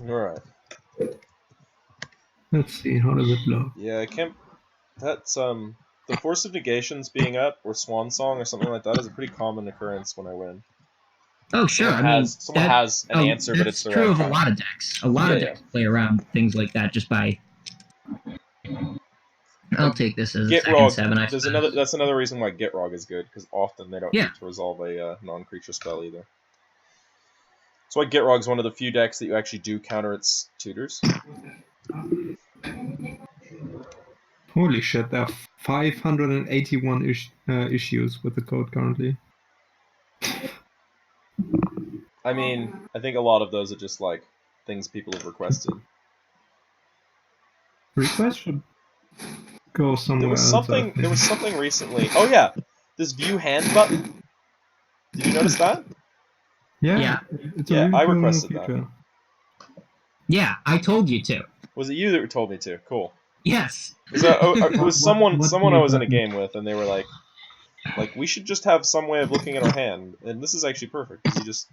Alright. Let's see, how does it look? Yeah, I can't... That's, the Force of Negations being up, or Swan Song, or something like that is a pretty common occurrence when I win. Oh, sure. Someone has an answer, but it's the true wrong of time. a lot of decks. A lot of decks play around things like that just by... I'll take this as a second 7, I suppose. That's another reason why Gitrog is good, because often they don't need to resolve a non-creature spell either. That's why Gitrog's one of the few decks that you actually do counter its tutors. Holy shit, there are 581 issues with the code currently. I mean, I think a lot of those are just like things people have requested. Request should go somewhere There was something recently. Oh yeah, this view hand button. Did you notice that? Yeah. It's a really I cool requested feature. that. Yeah, I told you to. Was it you that told me to? Cool. Yes. It was someone I was in a game with, and they were like, we should just have some way of looking at our hand, and this is actually perfect.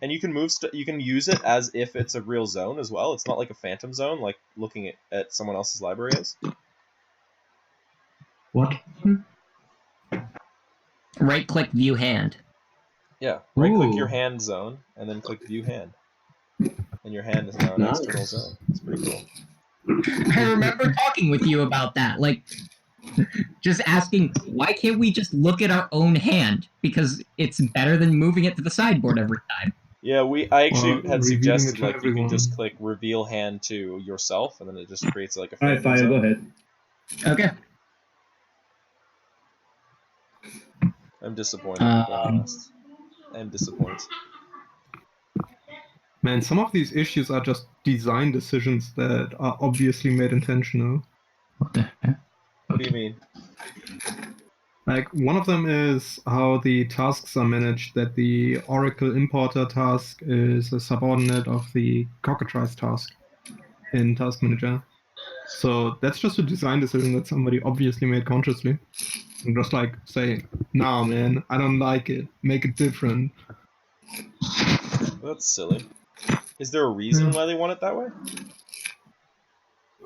You can move you can use it as if it's a real zone as well. It's not like a phantom zone, like looking at someone else's library is. What? Right-click View Hand. Yeah, right-click your hand zone, and then click View Hand. And your hand is now an external zone. It's pretty cool. I remember talking with you about that, like, just asking, why can't we just look at our own hand? Because it's better than moving it to the sideboard every time. Yeah, I actually had suggested, you can just click Reveal Hand to yourself, and then it just creates, like, a phantom zone. Alright, Fire, go ahead. Okay. I'm disappointed, to be honest. I'm disappointed. Man, some of these issues are just design decisions that are obviously made intentional. What the heck? What do you mean? Like, one of them is how the tasks are managed, that the Oracle Importer task is a subordinate of the Cockatrice task in Task Manager. So that's just a design decision that somebody obviously made consciously. And just like saying, nah man, I don't like it, make it different. That's silly. Is there a reason why they want it that way?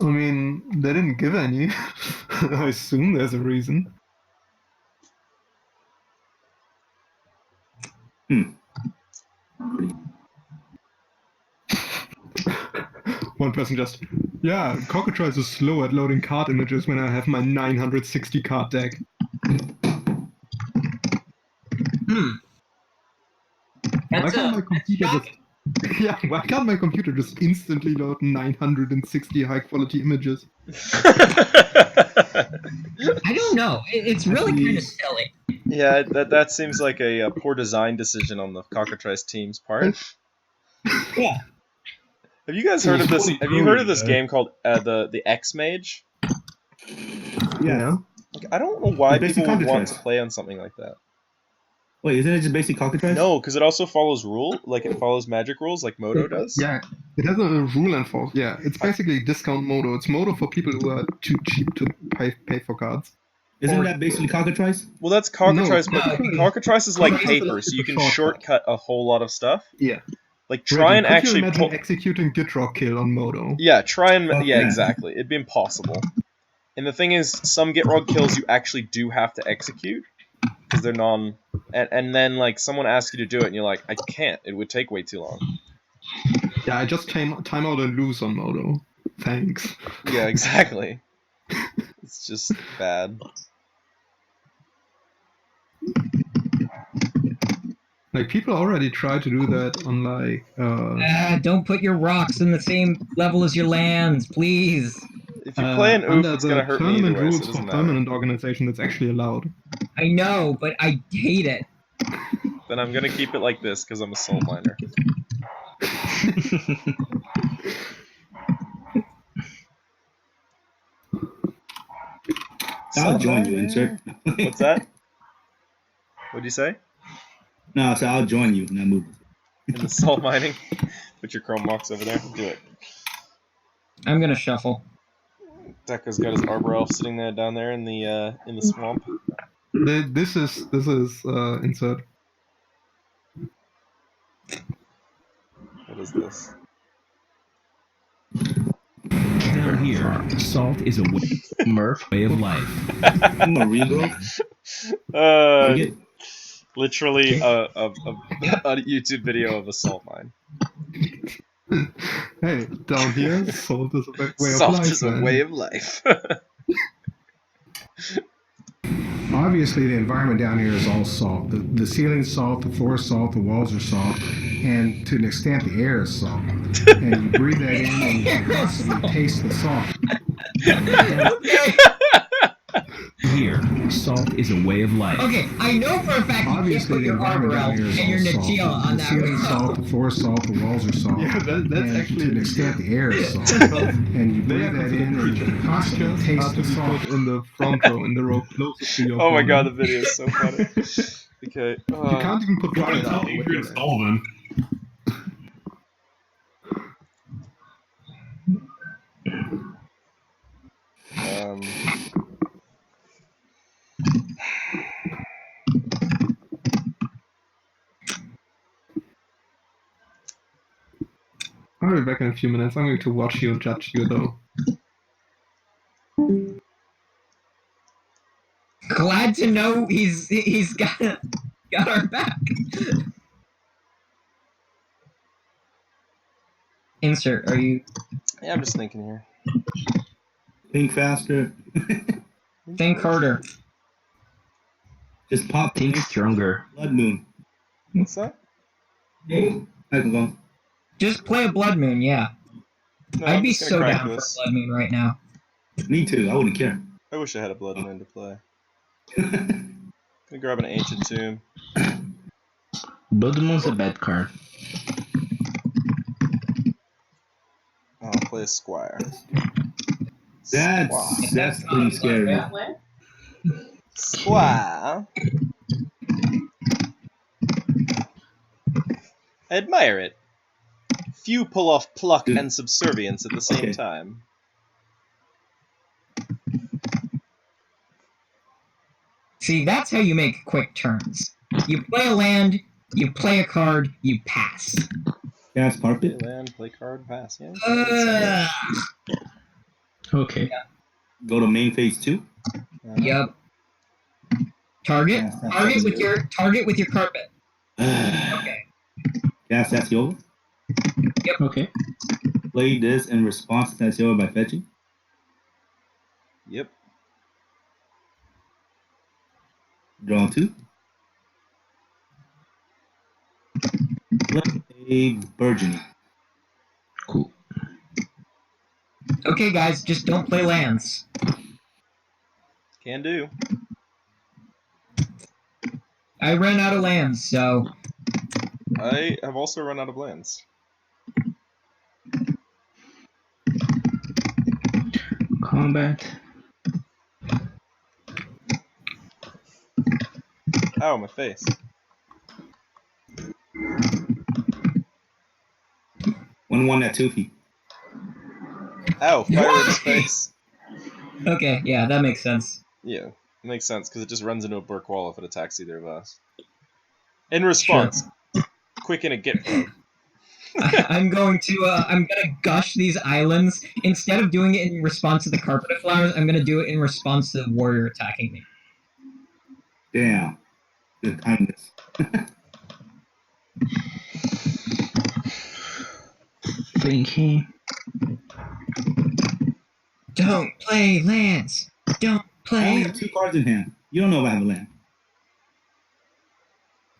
I mean, they didn't give any. I assume there's a reason. One person just, yeah, Cockatrice is slow at loading card images when I have my 960 card deck. Why can't my computer just instantly load 960 high quality images? I don't know. It's really kind of silly. Yeah, that seems like a poor design decision on the Cockatrice team's part. Yeah. Have you guys heard of this? Have you heard of this game called the X Mage? Yeah. Like, I don't know why people would want to play on something like that. Wait, isn't it just basic Cockatrice? No, because it also follows it follows magic rules like Modo does. Yeah, it has a rule enforced. Yeah, it's basically discount Modo. It's Modo for people who are too cheap to pay for cards. Isn't that basically Cockatrice? Well, that's Cockatrice, but Cockatrice is like paper, so you can shortcut a whole lot of stuff. Yeah. Like, try and actually imagine executing Gitrog kill on Modo. Yeah, yeah, exactly. It'd be impossible. And the thing is, some Gitrog kills you actually do have to execute, because they're and then, like, someone asks you to do it, and you're like, I can't. It would take way too long. Yeah, I just time out and lose on Modo. Thanks. Yeah, exactly. It's just bad. Like, people already try to do that on, like, don't put your rocks in the same level as your lands, please. If you play an oof, it's gonna hurt me either way, so it doesn't matter. Permanent organization that's actually allowed. I know, but I hate it. Then I'm gonna keep it like this, because I'm a soul miner. I'll join you, insert. What's that? What'd you say? No, so I'll join you and I move. In the soul mining? Put your chrome box over there. Do it. I'm gonna shuffle. Deko's got his Arbor Elf sitting there down there in the swamp. This is insert. What is this? Here, salt is a way of life. Marigo. Target. Literally a YouTube video of a salt mine. Hey, down here, salt is a way of Salt life. is a man. way of life. Obviously, the environment down here is all salt. The ceiling's salt, the floor is salt, the walls are salt, and to an extent, the air is salt. And you breathe that in, and you can constantly taste the salt. Here, salt is a way of life. Okay, I know for a fact you can't Obviously, put the your armor environment out down here and is your all salt. Najeela on The that ceiling's roof. salt, the floor is salt, the walls are salt. Yeah, that's and actually to an extent, the air is salt. And you breathe that in, and you can constantly taste the to be salt. put in the front row, in the row closest to your Oh my god, the opponent. video is so funny. Okay. You can't even put Gotta rocket tell out me with you're your in land. Sullivan. I'll be back in a few minutes. I'm going to watch you, judge you though. Glad to know he's got our back. Insert, are you Yeah, I'm just thinking here. Think faster. think harder? Just pop. Think stronger. Blood moon. What's that? I can go. Just play a blood moon, yeah. No, I'd I'm be just gonna so crack down this. for a blood moon right now. Me too. I wouldn't care. I wish I had a blood moon to play. Gonna grab an ancient tomb. Blood Moon's a bad card. I'll play a squire. That's pretty scary. Squire. I admire it. Few pull off pluck and subservience at the same Okay. time. See, that's how you make quick turns. You play a land, you play a card, you pass. Gas carpet. Play land, play card, pass. Yeah. Okay. Go to main phase 2. Yep. Target. Yes, that's Target with your carpet. Okay. Gas Tatyova. Okay. Play this in response to Tatyova by fetching. Yep. Draw 2. Play a burgeoning. Cool. Okay, guys, just don't play lands. Can do. I ran out of lands, so I have also run out of lands. Combat. Ow, my face. 1/1 at Toothy. Ow, fire in his face. okay, yeah, that makes sense. Yeah, it makes sense, because it just runs into a brick wall if it attacks either of us. In response, quick in a get throw. I'm gonna gush these islands. Instead of doing it in response to the carpet of flowers, I'm gonna do it in response to the warrior attacking me. Damn. Good kindness. Thinking. Don't play lands. Don't I play. only have 2 cards in hand. You don't know if I have a land.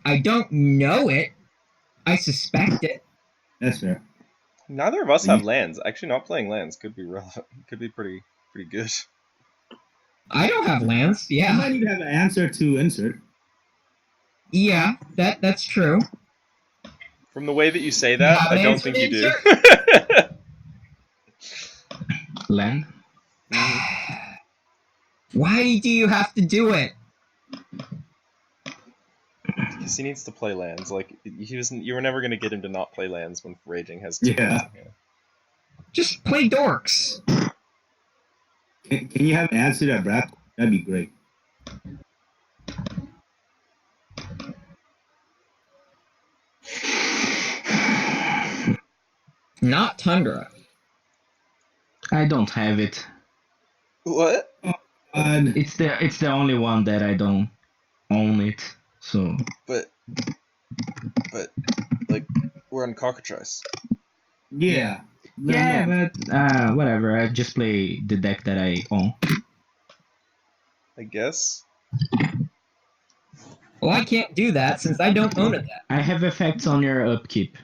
I don't know it. I suspect it. That's fair. Neither of us have lands. Actually, not playing lands could be relevant. Could be pretty good. I don't have lands. You Yeah, might need to have an answer to insert. yeah, that's true. From the way that you say that, have I an don't answer, think you do. insert? Land. Why do you have to do it? Because he needs to play lands. Like you were never gonna get him to not play lands when Raging has. Yeah. Just play dorks. Can you have an answer to that, Brad? That'd be great. Not Tundra. I don't have it. What? And It's the only one that I don't own it. So But like we're on cockatrice. yeah. yeah, but whatever. I just play the deck that I own. I guess. Well, I can't do that since I don't own a deck. I have effects on your upkeep.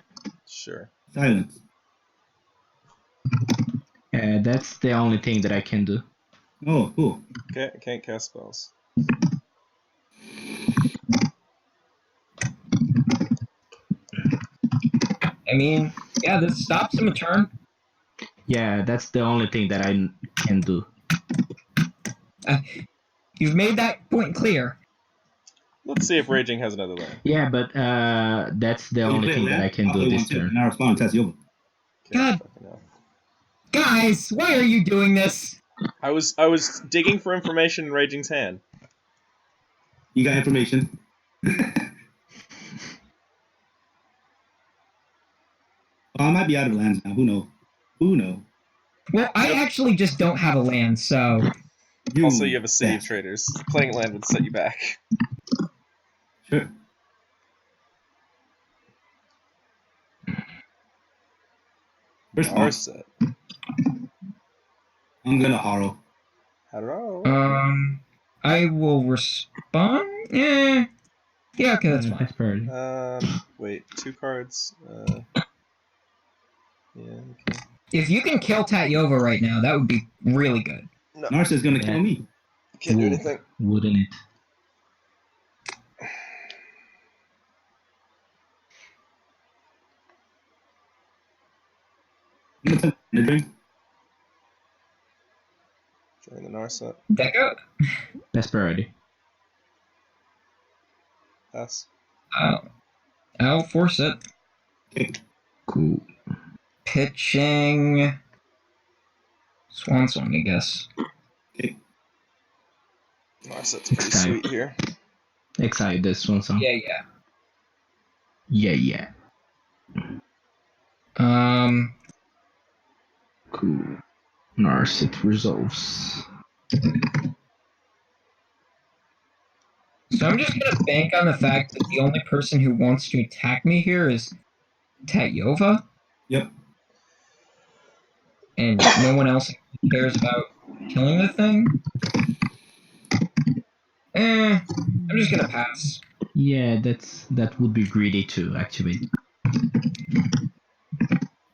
Sure. Silence. That's the only thing that I can do. Oh, cool. Can't cast spells. I mean, yeah, this stops him a turn. Yeah, that's the only thing that I can do. You've made that point clear. Let's see if Raging has another land. Yeah, but that's the Oh, you only play thing that land? I can I'll do play this one too, turn. and I respond to Tatyova. God. Fucking hell. Guys, why are you doing this? I was digging for information in Raging's hand. You got information. I might be out of lands now. Who knows? Who knows? Well, I actually just don't have a land, so Also, you have a City of bastard. Traders. Playing land would set you back. Sure. Response. Narset. I'm gonna horror. Hello. I will respond. Yeah, okay, that's fine. That's pretty. Wait, 2 cards. Yeah, okay. If you can kill Tatyova right now, that would be really good. No, Narset's gonna kill me. can't do anything. Wouldn't it? I'm gonna take the drink. Join the Narset. Deck out. That's priority. Pass. I'll force it. Okay. Cool. Pitching. Swan Song, I guess. Okay. Narset's pretty Exile. sweet here. Exile this one song. Yeah. Yeah. Cool. Narset resolves. So I'm just gonna bank on the fact that the only person who wants to attack me here is Tatyova, Yep. and no one else cares about killing the thing. I'm just gonna pass. Yeah, that would be greedy to activate.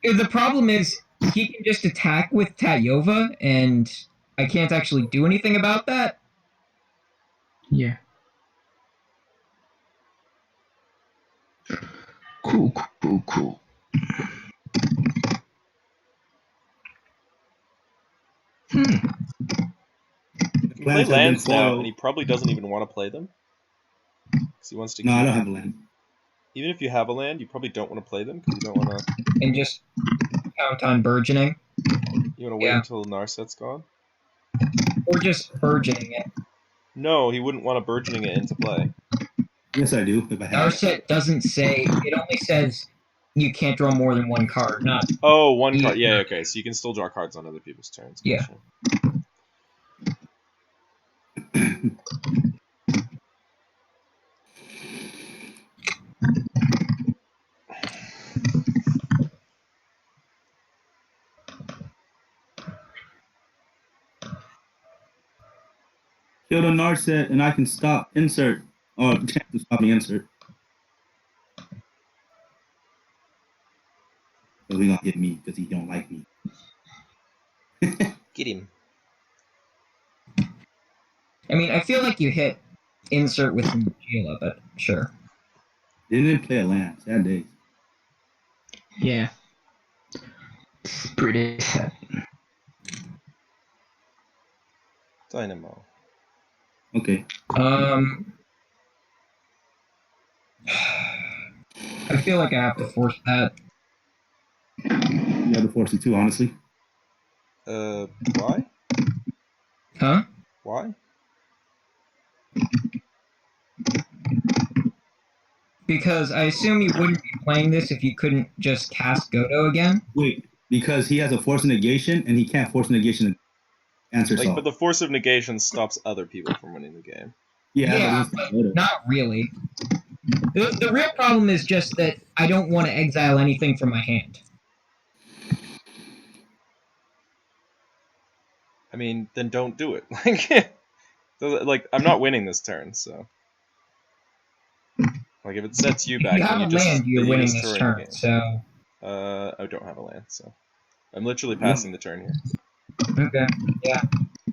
The problem is he can just attack with Tatyova, and I can't actually do anything about that. Yeah. Cool. You play Lands have been lands now, foiled. and he probably doesn't even want to play them. Because he wants to No, keep I don't them. have a land. Even if you have a land, you probably don't want to play them, because you don't want to... And just count on burgeoning. You want to wait Yeah. until Narset's gone? Or just burgeoning it. No, he wouldn't want to burgeoning it into play. Yes, I do. If I have. Narset doesn't say, it only says you can't draw more than one card, not. Oh, one card. Yeah, okay. So you can still draw cards on other people's turns. Yeah. Gotcha. Kill the Narset, and I can stop insert. Or chance to stop the insert. So he gonna hit me because he don't like me. Get him. I mean, I feel like you hit insert with Najeela, but sure. Didn't play a land. Sad days. Yeah. It's pretty sad. Dynamo. Okay. I feel like I have to force that. You have to force it too, honestly. Why? Huh? Why? Because I assume you wouldn't be playing this if you couldn't just cast Godo again. Wait. Because he has a force of negation, and he can't force negation to answer Like, Saul. but the force of negation stops other people from winning the game. Yeah, but but not really. The real problem is just that I don't want to exile anything from my hand. I mean, then don't do it. Like, I'm not winning this turn, so. Like, if it sets you If back, you then have you a just land, you're winning this destroy the turn. game. So I don't have a land, so I'm literally passing the turn here. okay, yeah.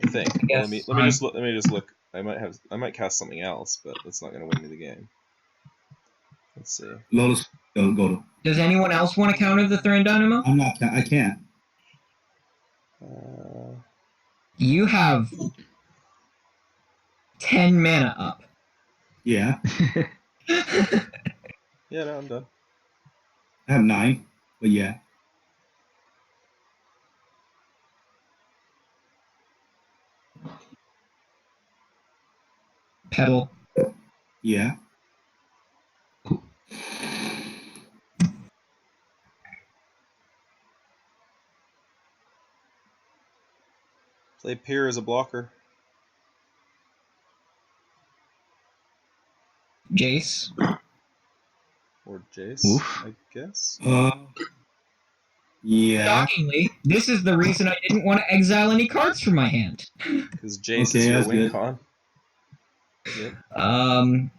I think. I Well, guess let me just look. I might cast something else, but that's not going to win me the game. Let's see. Lotus, go. Does anyone else want to counter the Thran Dynamo? I'm not. I can't. You have 10 mana up. Yeah, Yeah, no, I'm done. I have 9, but yeah. Pedal. Yeah. Play Pier as a blocker. Jace. Or Jace, Oof. I guess. Yeah. Shockingly, this is the reason I didn't want to exile any cards from my hand. Because Jace Okay, is your that's win good. con. Yep.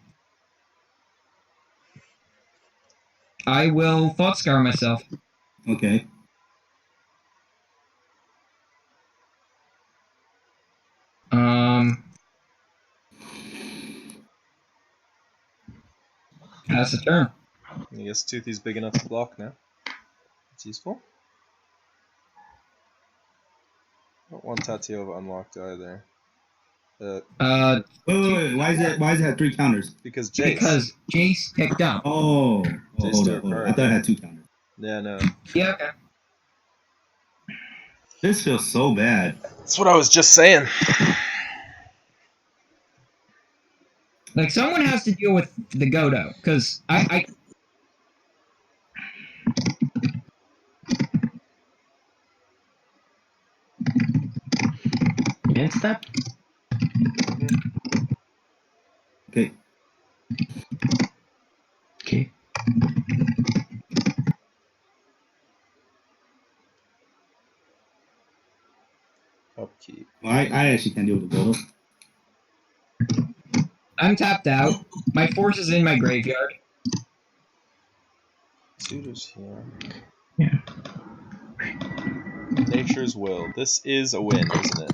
I will Thought Scar myself. Okay. That's the turn. I guess Toothy's big enough to block now. It's useful. I don't want Tatyova unlocked either. Wait. Why is it have 3 counters? Because Jace. Because Jace picked up. Oh, Jace hold drew up. a card. I thought it had 2 counters. Yeah, no. Yeah, okay. This feels so bad. That's what I was just saying. Like, someone has to deal with the Godo, because I End step? Okay. Okay. Upkeep. I actually can't deal with the Godo. I'm tapped out. My force is in my graveyard. Suitors here. Yeah. Nature's Will. This is a win, isn't it?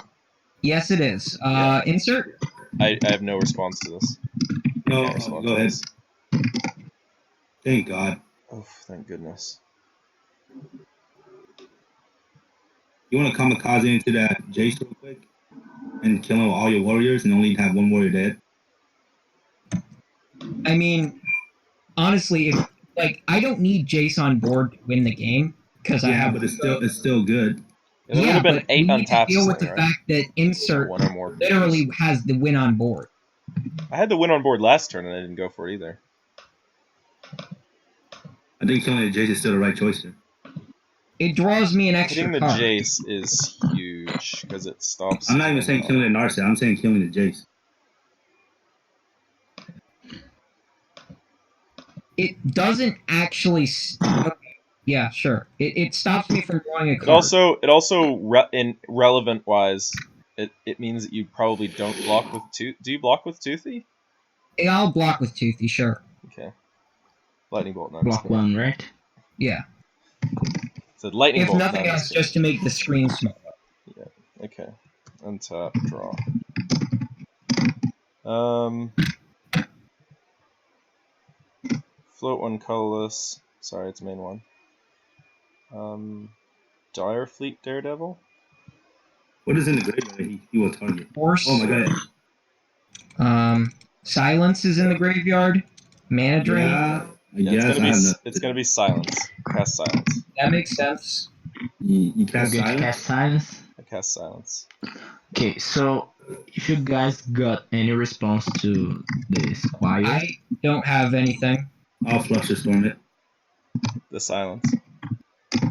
Yes, it is. Yeah. Insert. I have no response to this. No, Can't respond go to ahead. this. Thank God. Oh, thank goodness. You want to kamikaze into that Jace real quick? And kill all your warriors and only have 1 warrior dead? I mean, honestly, if I don't need Jace on board to win the game because I have. But it's still good. Yeah, there would have been but 8 we need to untaps, deal with the right? fact that Insert One or more literally has the win on board. I had the win on board last turn and I didn't go for it either. I think killing the Jace is still the right choice here. It draws me an extra Hitting the card. Jace is huge because it stops. I'm not even saying killing the Narset. I'm saying killing the Jace. It doesn't actually. Yeah, sure. It stops me from drawing a card. It also in relevant wise, it means that you probably don't block with Do you block with Toothy? I'll block with Toothy, sure. Okay. Lightning bolt. No, Block 1, right? Yeah. So lightning If bolt. nothing else, just to make the screen smaller. Yeah. Okay. Untap. Draw. Float 1 colorless. Sorry, it's main 1. Dire Fleet Daredevil. What is in the graveyard that he will target? Force. Oh my God. Silence is in the graveyard. Mana Drain. Yeah, It's gonna be silence. Cast silence. That makes sense. You cast You're going to silence? cast silence? I cast silence. Okay, so if you guys got any response to the Squire, I don't have anything. I'll flush the storm it. The silence.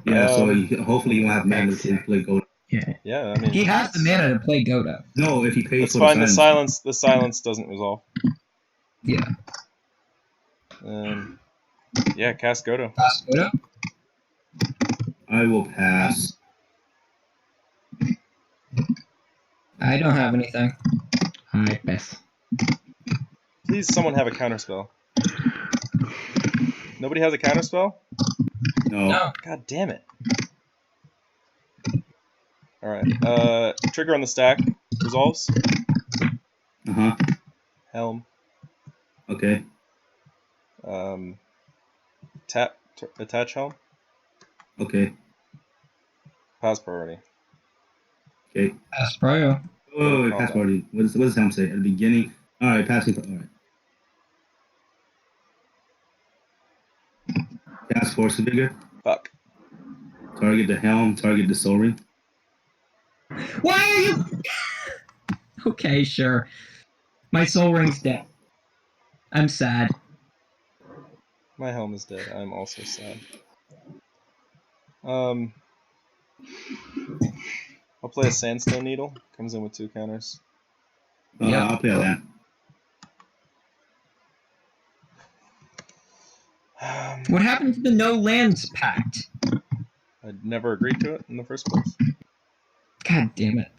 Yeah, so hopefully you won't have mana to play Godo. Yeah. Yeah, I mean, He has the mana to play Godo. No, if he pays that's for fine. the silence. The silence doesn't resolve. Yeah. Yeah, cast Godo. Pass Godo? I will pass. I don't have anything. I pass. Please, someone have a counterspell. Nobody has a counterspell? No. God damn it. Alright, trigger on the stack. Resolves. Uh-huh. Helm. Okay. Attach helm. Okay. Pass priority. Okay. Pass Prio. Oh, wait, pass party. What does Helm say at the beginning? All right, passing. All right. Cast Force Vigor. Fuck. Target the Helm. Target the Soul Ring. Why are you? Okay, sure. My soul ring's dead. I'm sad. My helm is dead. I'm also sad. I'll play a Sandstone Needle. Comes in with 2 counters. Yep. I'll play a land. What happened to the no lands pact? I never agreed to it in the first place. God damn it.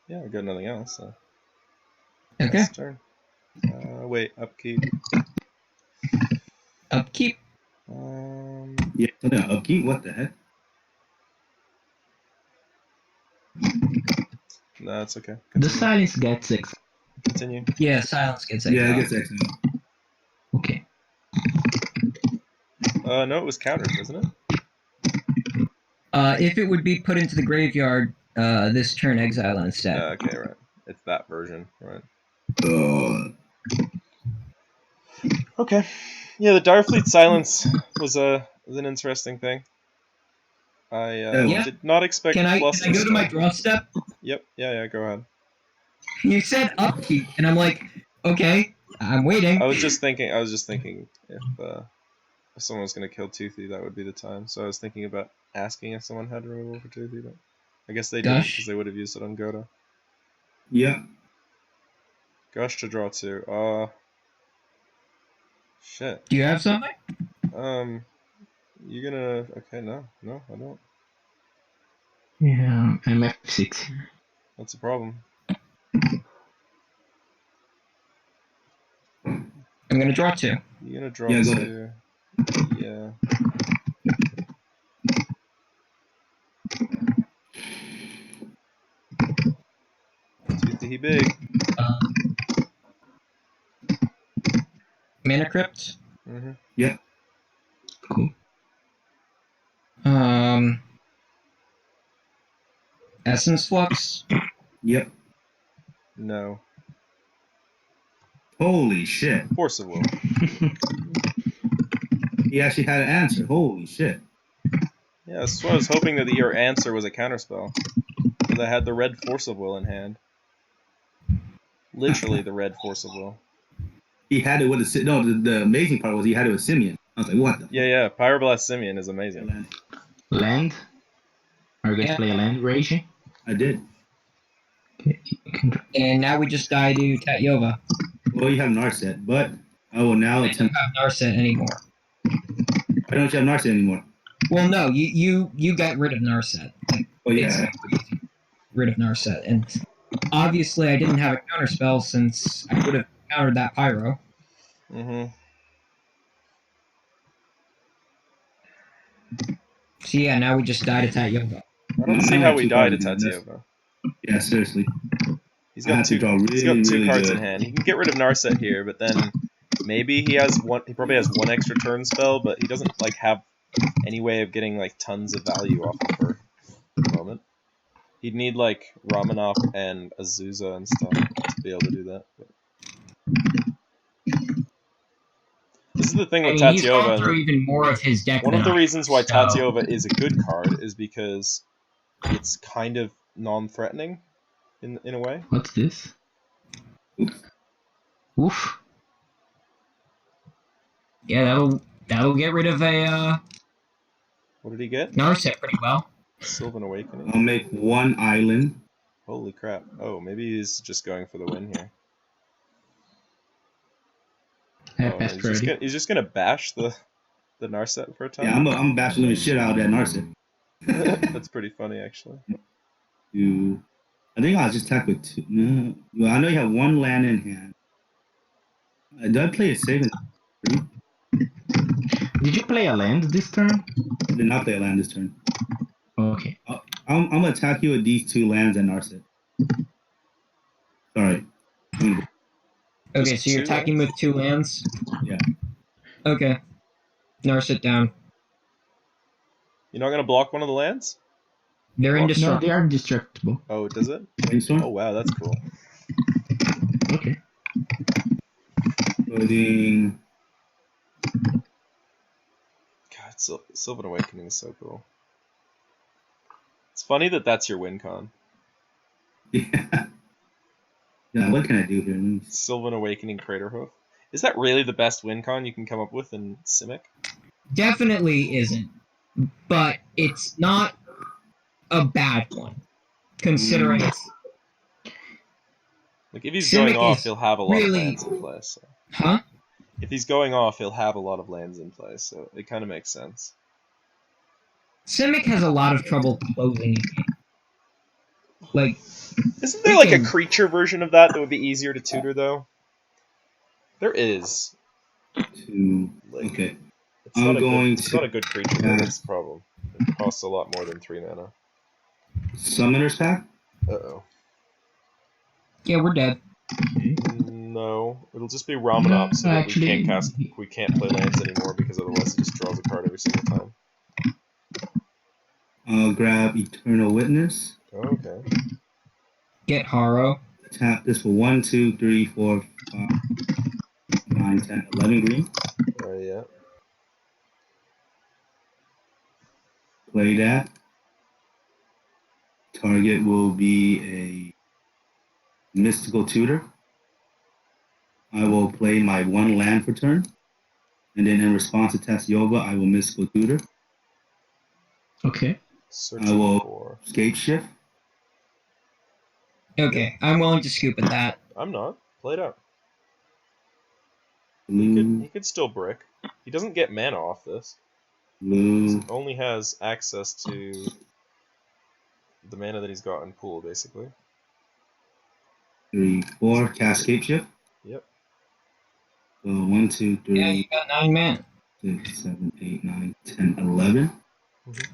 Yeah, I got nothing else. So. Okay. Next turn. Wait, upkeep. Upkeep. Yeah, something upkeep. What the heck? No, it's okay. The Continue. silence gets 6. Continue. Yeah, silence gets Yeah, I exiled. guess excellent. Okay. No, it was countered, wasn't it? If it would be put into the graveyard, this turn exile instead. Okay, right. It's that version, right? Okay. Yeah, the Direfleet silence was an interesting thing. I did not expect Can I plus go to my draw step? Yep. Yeah. Go ahead. You said upkeep, and I'm like, okay, I'm waiting. I was just thinking if someone was gonna kill Toothy, that would be the time. So I was thinking about asking if someone had removal for Toothy, but I guess they didn't because they would have used it on Godo. Yeah. Gush to draw 2. Shit. Do you have something? You gonna? Okay, no, I don't. Yeah, I'm F6. That's a problem. I'm gonna draw 2. You're gonna draw Yeah, go 2. Yeah. Toothy big. Mana Crypt. Mm-hmm. Yeah. Cool. Essence Flux. Yep. No. Holy shit. Force of Will. He actually had an answer. Holy shit. Yeah, that's why I was hoping that your answer was a counterspell. Because I had the red Force of Will in hand. Literally the red Force of Will. He had it with a... No, the amazing part was he had it with Simeon. I was like, what the... Yeah. Pyroblast Simeon is amazing. Land? Are you going to play a land, Raging? I did. Okay. And now we just die to Tatyova. Well, you have Narset, but I will now I don't attempt... have Narset anymore. Why don't you have Narset anymore? Well, no, you got rid of Narset. Oh, yeah. Rid of Narset, and obviously I didn't have a counterspell since I would have countered that Pyro. Mm-hmm. So yeah, now we just die to Tatyova. I don't see how we die to Tatyova. Yeah, seriously. He's got two cards in hand. He can get rid of Narset here, but then maybe he has one. He probably has one extra turn spell, but he doesn't like have any way of getting like tons of value off of her at the moment. He'd need like Ramanov and Azusa and stuff to be able to do that. But... This is the thing I with mean, he's gone Tatyova. through even more of his deck One than of the I reasons have, why so- Tatyova is a good card is because it's kind of non-threatening in a way. What's this? Oof. Yeah, that'll get rid of a What did he get? Narset pretty well. Sylvan Awakening. I'll make one island. Holy crap! Oh, maybe he's just going for the win here. I Oh, passed already. he's just gonna bash the Narset for a time. Yeah, I'm bashing the shit out of that Narset. That's pretty funny, actually. I think I'll just attack with two. No, well, I know you have one land in hand. Did I play a saving? Did you play a land this turn? I did not play a land this turn. Okay. I'm gonna attack you with these two lands and Narset. Sorry. Okay, Just so you're two attacking lands? with 2 lands? Yeah. Okay. Narset down. You're not gonna block one of the lands? They're Well, No, indestructible. they are indestructible. Oh, does it? Brainstorm? Oh wow, that's cool. Okay. Putting God, Sylvan Awakening is so cool. It's funny that that's your win con. yeah. Yeah, what can I do here? Let me see. Sylvan Awakening Craterhoof. Is that really the best win con you can come up with in Simic? Definitely isn't. But it's not a bad one. Considering it's... Like, if he's Simic going off, is he'll have a lot of really- lands in play. So. Huh? If he's going off, he'll have a lot of lands in play, so it kind of makes sense. Simic has a lot of trouble closing a game. Like, Isn't there like a freaking- creature version of that would be easier to tutor, though? There is. Two. Like, Okay. It's I'm not a going good, it's to not a good creature, though. That's the problem. It costs a lot more than 3 mana. Summoner's Pact? Uh-oh. yeah, we're dead. No, it'll just be Ramanop, so that actually- we can't play lands anymore, because otherwise it just draws a card every single time. I'll grab Eternal Witness. Okay. Get Haro. Tap this for 1, 2, 3, 4, 5, 9, 10, 11 green. Yeah. Play that. Target will be a Mystical Tutor. I will play my 1 land for turn. And then in response to Tatyova, I will Mystical Tutor. Okay. Searching will- for... Scape Shift. Okay, I'm willing to scoop at that. I'm not. Play it out. Blue. He could still brick. He doesn't get mana off this. Blue. He only has access to the mana that he's got in pool, basically. 3, 4. Cast Scape Shift. Yep. So 1, 2, 3, Yeah, you got 9 mana. 6, 7, 8, 9, 10, 11. Mhm.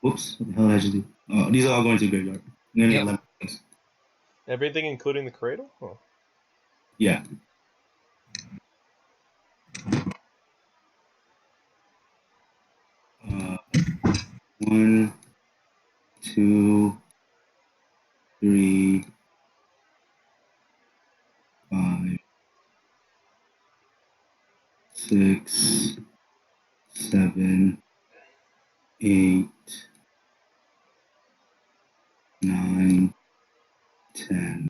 Whoops, what the hell did I just do? Oh, these are all going to the graveyard. Nearly Yep. 11 points. Everything including the cradle? Oh. Yeah. Uh, 1, 2, 3, 5, 6, 7, 8, 9, 10,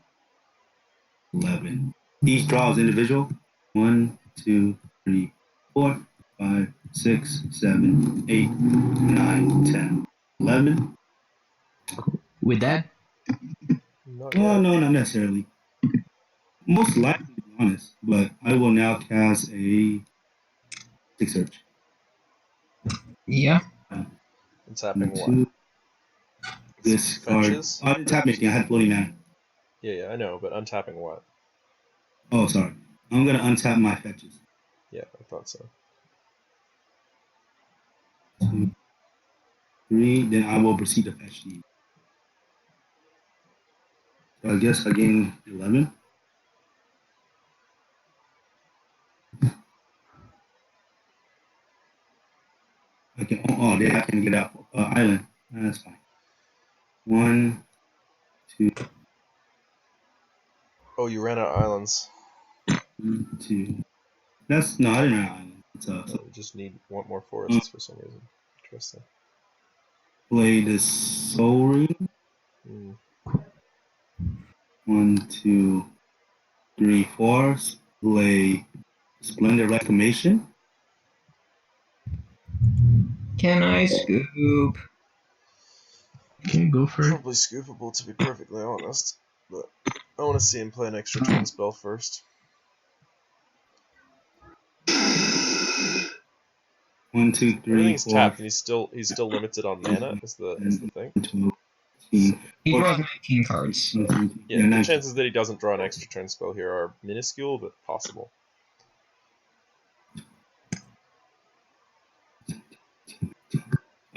11. Each draw is individual. 1, 2, 3, 4, 5, 6, 7, 8, 9, 10, 11. With that, Not Oh, yet. no, not necessarily. Most likely, to be honest, but I will now cast a 6 search. Yeah. I'm tapping what? Two. This card. Fetches? Oh, I didn't tap anything. I had floating mana. Yeah, I know, but untapping what? Oh, sorry. I'm gonna untap my fetches. Yeah, I thought so. 2, 3. Then I will proceed to fetch these. So I guess I gain 11. I can. Oh, then I can get out island. That's fine. 1, 2, Oh, you ran out of islands. 2, That's not an island. It's No, you just want more um, forests for some reason. Interesting. play the Soul Ring. Mm. 1, 2, 3, 4. Play Splendid Reclamation. Can I scoop? Okay, go for it. Probably scoopable, to be perfectly honest. But I want to see him play an extra turn spell first. 1, 2, 3, Everything's 4. tapped, and he's still limited on mana. Is the thing. 12, 13, He 14, draws 19 cards. 17, Yeah, the 19. chances that he doesn't draw an extra turn spell here are minuscule, but possible.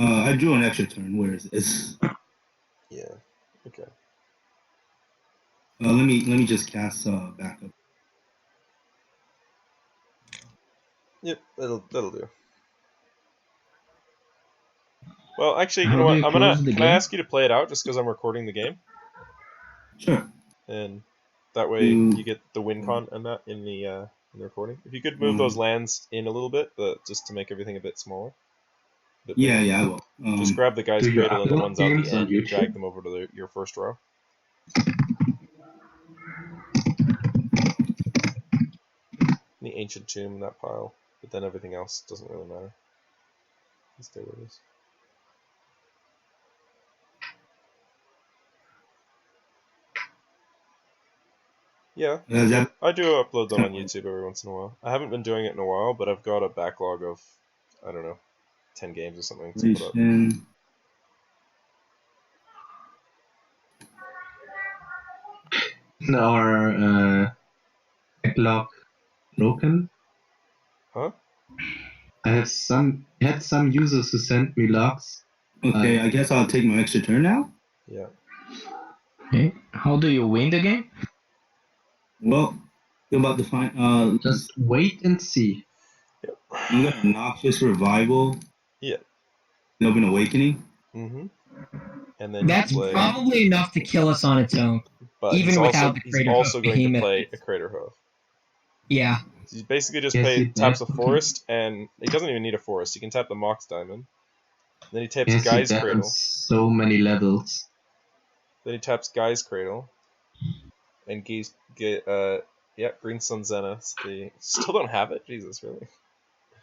I drew an extra turn. Where is this? Yeah. Okay. Let me just cast backup. Yep. That'll do. Well, actually, you How know do what? you close the Can I game? ask you to play it out just because I'm recording the game, Sure. and that way you get the win con and that in the recording. If you could move those lands in a little bit, just to make everything a bit smaller. A bit Yeah, bigger. yeah, I will. Just grab the guy's Do you cradle and the upload ones out the games on end and drag YouTube? them over to your first row. The ancient tomb in that pile, but then everything else doesn't really matter. Stay where it is. Yeah, I do upload them on YouTube every once in a while. I haven't been doing it in a while, but I've got a backlog of, I don't know, 10 games or something to put up. Our backlog broken. Huh? I had some users who sent me logs. Okay, I guess I'll take my extra turn now. Yeah. Okay. How do you win the game? Well, you're about to find. Just wait and see. Yep. I'm gonna Noxious Revival. Yeah. Open Awakening. Mm-hmm. And then That's you play. probably enough to kill us on its own. But even without the he's Crater also Hoof going to behemoth. play a Crater Hoof. Yeah. He basically just Yes, taps a okay. forest, and he doesn't even need a forest. He can tap the Mox Diamond. Then he taps Yes, Guy's it Cradle. so many levels. Then he taps Guy's Cradle. And Green Sun Zenith. They still don't have it? Jesus, really?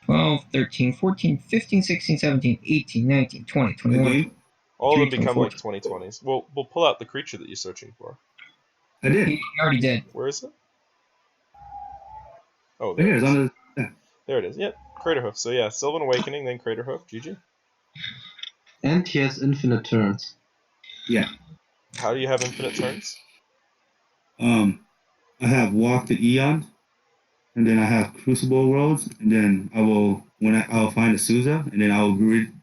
12, 13, 14, 15, 16, 17, 18, 19, 20, 21. All of them 23, become 24. like 2020s. We'll pull out the creature that you're searching for. I did. He already did. Where is it? Oh, Right here, it's on the. There it is. Yep, Crater Hoof. So yeah, Sylvan Awakening, then Crater Hoof. GG. And he has infinite turns. Yeah. How do you have infinite turns? I have Walk the Eon, and then I have Crucible Worlds, and then I'll find a Souza, and then I'll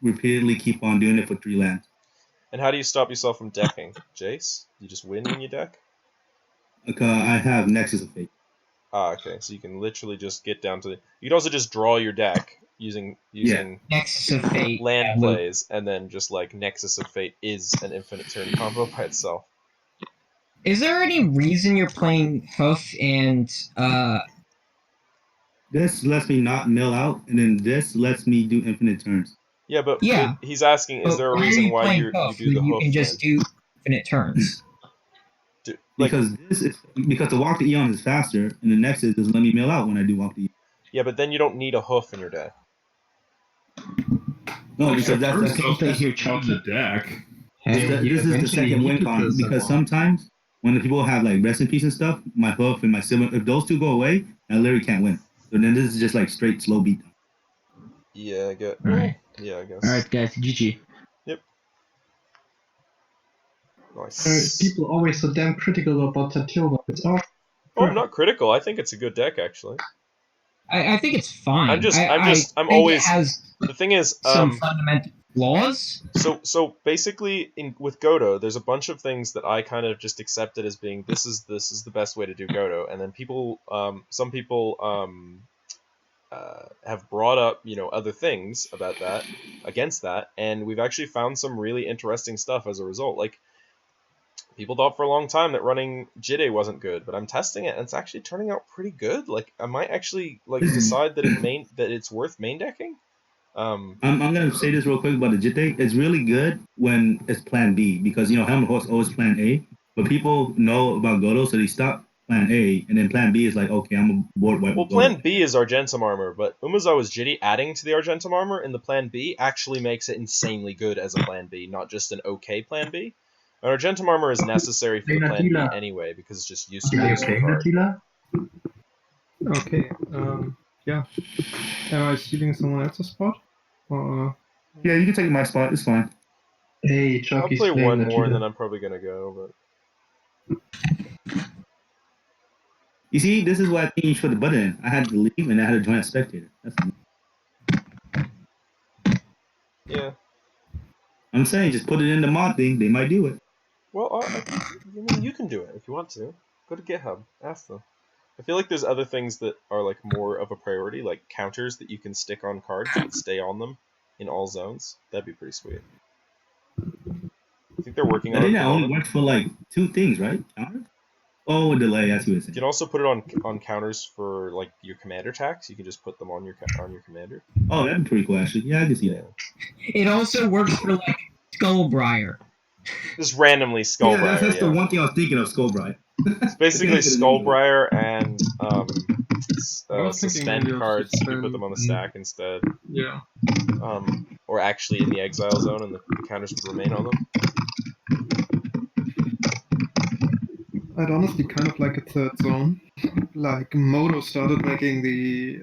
repeatedly keep on doing it for 3 lands. And how do you stop yourself from decking? Jace? You just win when you deck? I have Nexus of Fate. Ah, okay. So you can literally just get down to the... You can also just draw your deck using Nexus of Fate. land plays, and then just like Nexus of Fate is an infinite turn combo by itself. Is there any reason you're playing Hoof and This lets me not mill out, and then this lets me do infinite turns. Yeah, but Yeah. he's asking, is But there a why are reason you why playing you Hoof do the when you Hoof can just thing? do infinite turns? Because the Walk the Eon is faster, and the Nexus doesn't let me mill out when I do Walk the Eon. Yeah, but then you don't need a Hoof in your deck. No, because that's something here, Chucky. The deck. This is the second win con, because sometimes when the people have like Rest in Peace and stuff, my Hoof and my Silver, if those two go away, I literally can't win. So then this is just like straight slow beat. Yeah, I get. Alright. Yeah, I guess. Alright, guys, GG. Yep. Nice. People always so damn critical about Tatyova. It's all. Oh, I'm not critical. I think it's a good deck, actually. I think it's fine. I'm think always. It has The thing is, some fundamental flaws. So basically, with Godo, there's a bunch of things that I kind of just accepted as being this is the best way to do Godo, and then some people have brought up other things about that against that, and we've actually found some really interesting stuff as a result. Like people thought for a long time that running Jide wasn't good, but I'm testing it and it's actually turning out pretty good. Like I might actually like decide that it's worth main decking. I'm gonna say this real quick about the Jite. It's really good when it's Plan B because Helmet Horse always Plan A, but people know about Godo, so they stop Plan A, and then Plan B is like, okay, I'm a board wipe. Well, Plan B is Argentum armor, but Umezawa's Jitty adding to the Argentum armor in the Plan B actually makes it insanely good as a Plan B, not just an okay Plan B. And Argentum armor is necessary for the Plan B anyway because it's just useful card. Okay. Yeah. Am I stealing someone else's spot? Or... Yeah, you can take my spot. It's fine. Hey, I'll Chucky's play playing one more Najeela. and then I'm probably gonna go. But You see, this is why I think you should put the button in. I had to leave and I had to join a spectator. yeah. I'm saying, just put it in the mod thing. They might do it. Well, I mean, you can do it if you want to. Go to GitHub, ask them. I feel like there's other things that are like more of a priority, like counters that you can stick on cards that stay on them in all zones. That'd be pretty sweet. I think they're working on it. I think that only works for like 2 things, right? Counters? Oh, delay. That's what You it's saying. can also put it on counters for like your commander attacks. You can just put them on your commander. Oh, that'd be pretty cool, actually. Yeah, I can see that. It also works for like Skullbriar. Just randomly Skullbriar. Yeah, that's the one thing I was thinking of, Skullbriar. It's basically Skullbriar and was thinking suspend maybe of cards. You can suspend put them on the stack instead. Yeah. Or actually in the exile zone, and the counters would remain on them. I'd honestly kind of like a third zone. Like Moto started making the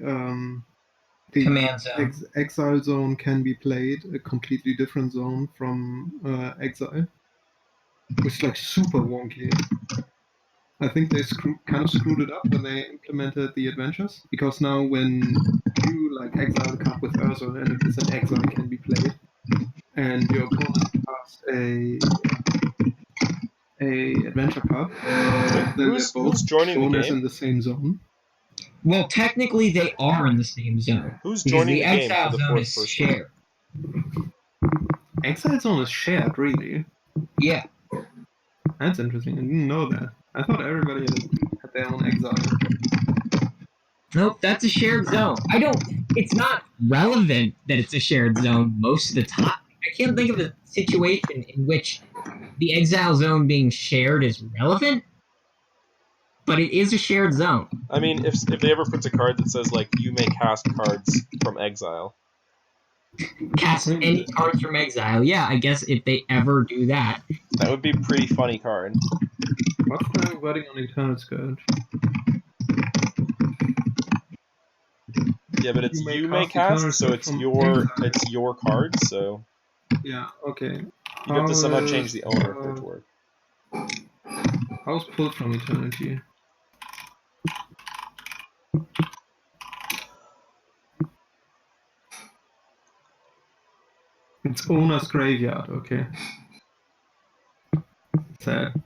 Command zone. exile zone can be played a completely different zone from exile, which is like super wonky. I think they kind of screwed it up when they implemented the adventures, because now when you like exile a card with Ursula and it is an exile, it can be played, and your opponent has a adventure card, then Who's joining the game? in the same zone. Well, technically they are in the same zone. Who's because joining the the game exile for the zone fourth is person? shared. Exile zone is shared, really. Yeah. That's interesting. I didn't know that. I thought everybody had their own exile. Nope, that's a shared zone. It's not relevant that it's a shared zone most of the time. I can't think of a situation in which the exile zone being shared is relevant, but it is a shared zone. I mean, if they ever put a card that says, like, you may cast cards from exile. Cast any cards from exile. Yeah, I guess if they ever do that. That would be a pretty funny card. What's the wording on Eternal Scourge? Yeah, but it's you may cast, so it's your card, so... Yeah, okay. You'd have to somehow change the owner for it to work. How's pulled from Eternity? It's owner's graveyard, okay. Sad.